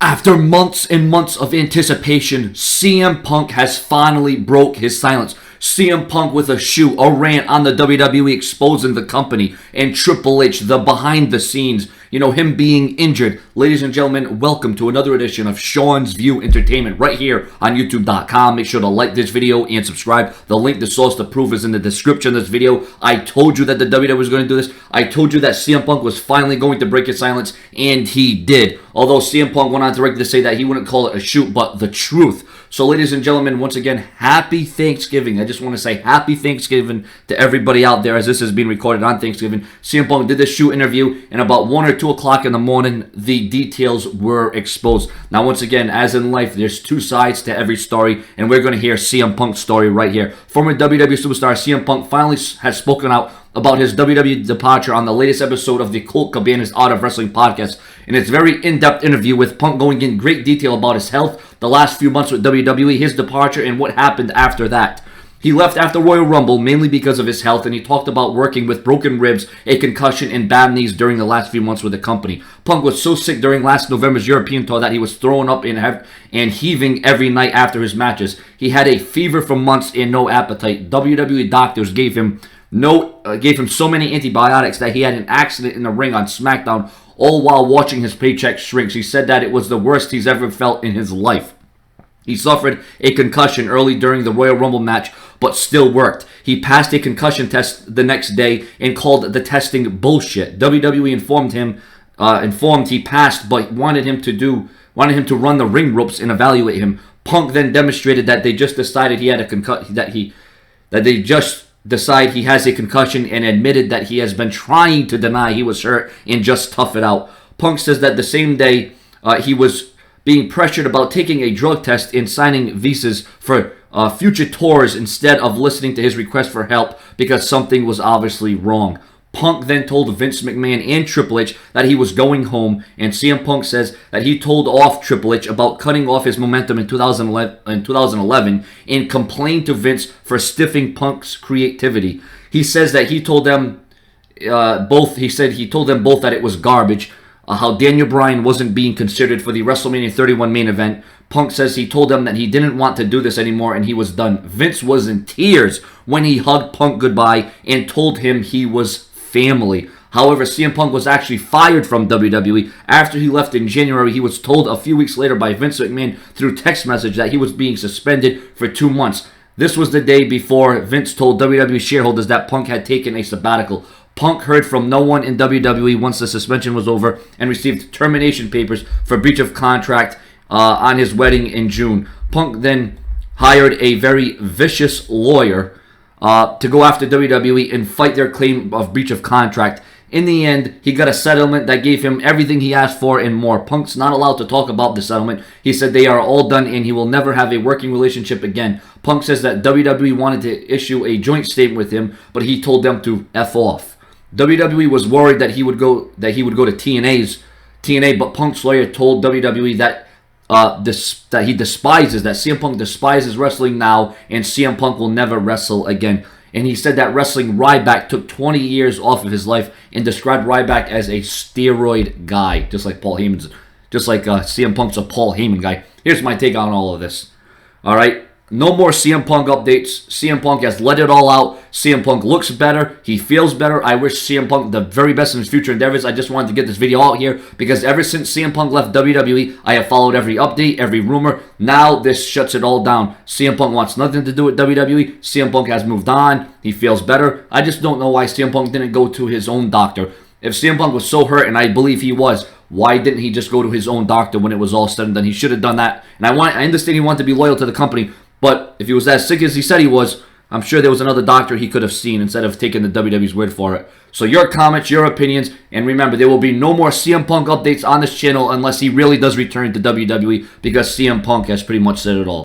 After months and months of anticipation, CM Punk has finally broke his silence. CM Punk with a shoot, a rant on the WWE exposing the company, and Triple H, the behind the scenes, him being injured. Ladies and gentlemen, welcome to another edition of Sean's View Entertainment right here on YouTube.com. Make sure to like this video and subscribe. The link, the source, the proof is in the description of this video. I told you that the WWE was going to do this. I told you that CM Punk was finally going to break his silence, and he did. Although CM Punk went on to regularly say that he wouldn't call it a shoot, but the truth. So ladies and gentlemen, once again, happy Thanksgiving. I just want to say happy Thanksgiving to everybody out there as this is being recorded on Thanksgiving. CM Punk did this shoot interview, and about 1 or 2 o'clock in the morning, the details were exposed. Now, once again, as in life, there's two sides to every story, and we're going to hear CM Punk's story right here. Former WWE superstar CM Punk finally has spoken out about his WWE departure on the latest episode of the Colt Cabana's Art of Wrestling podcast. And it's a very in-depth interview with Punk going in great detail about his health, the last few months with WWE, his departure, and what happened after that. He left after Royal Rumble mainly because of his health, and he talked about working with broken ribs, a concussion, and bad knees during the last few months with the company. Punk was so sick during last November's European tour that he was throwing up and heaving every night after his matches. He had a fever for months and no appetite. WWE doctors gave him so many antibiotics that he had an accident in the ring on SmackDown, all while watching his paycheck shrink. He said that it was the worst he's ever felt in his life. He suffered a concussion early during the Royal Rumble match, but still worked. He passed a concussion test the next day and called the testing bullshit. WWE informed he passed, but wanted him to run the ring ropes and evaluate him. Punk then demonstrated that they just decided he had a decide he has a concussion and admitted that he has been trying to deny he was hurt and just tough it out. Punk says that the same day he was being pressured about taking a drug test and signing visas for future tours instead of listening to his request for help because something was obviously wrong. Punk then told Vince McMahon and Triple H that he was going home, and CM Punk says that he told off Triple H about cutting off his momentum in 2011 and complained to Vince for stiffing Punk's creativity. He says that he told them both that it was garbage, how Daniel Bryan wasn't being considered for the WrestleMania 31 main event. Punk says he told them that he didn't want to do this anymore and he was done. Vince was in tears when he hugged Punk goodbye and told him he was family. However, CM Punk was actually fired from WWE. After he left in January, he was told a few weeks later by Vince McMahon through text message that he was being suspended for 2 months. This was the day before Vince told WWE shareholders that Punk had taken a sabbatical. Punk heard from no one in WWE once the suspension was over and received termination papers for breach of contract on his wedding in June. Punk then hired a very vicious lawyer to go after WWE and fight their claim of breach of contract. In the end, he got a settlement that gave him everything he asked for and more. Punk's not allowed to talk about the settlement. He said they are all done and he will never have a working relationship again. Punk says that WWE wanted to issue a joint statement with him, but he told them to F off. WWE was worried that he would go to TNA, but Punk's lawyer told WWE that CM Punk despises wrestling now, and CM Punk will never wrestle again. And he said that wrestling Ryback took 20 years off of his life and described Ryback as a steroid guy, just like CM Punk's a Paul Heyman guy. Here's my take on all of this. All right. No more CM Punk updates. CM Punk has let it all out. CM Punk looks better. He feels better. I wish CM Punk the very best in his future endeavors. I just wanted to get this video out here because ever since CM Punk left WWE, I have followed every update, every rumor. Now this shuts it all down. CM Punk wants nothing to do with WWE. CM Punk has moved on. He feels better. I just don't know why CM Punk didn't go to his own doctor. If CM Punk was so hurt, and I believe he was, why didn't he just go to his own doctor when it was all said and done? He should have done that. And I understand he wanted to be loyal to the company, but if he was as sick as he said he was, I'm sure there was another doctor he could have seen instead of taking the WWE's word for it. So your comments, your opinions, and remember, there will be no more CM Punk updates on this channel unless he really does return to WWE because CM Punk has pretty much said it all.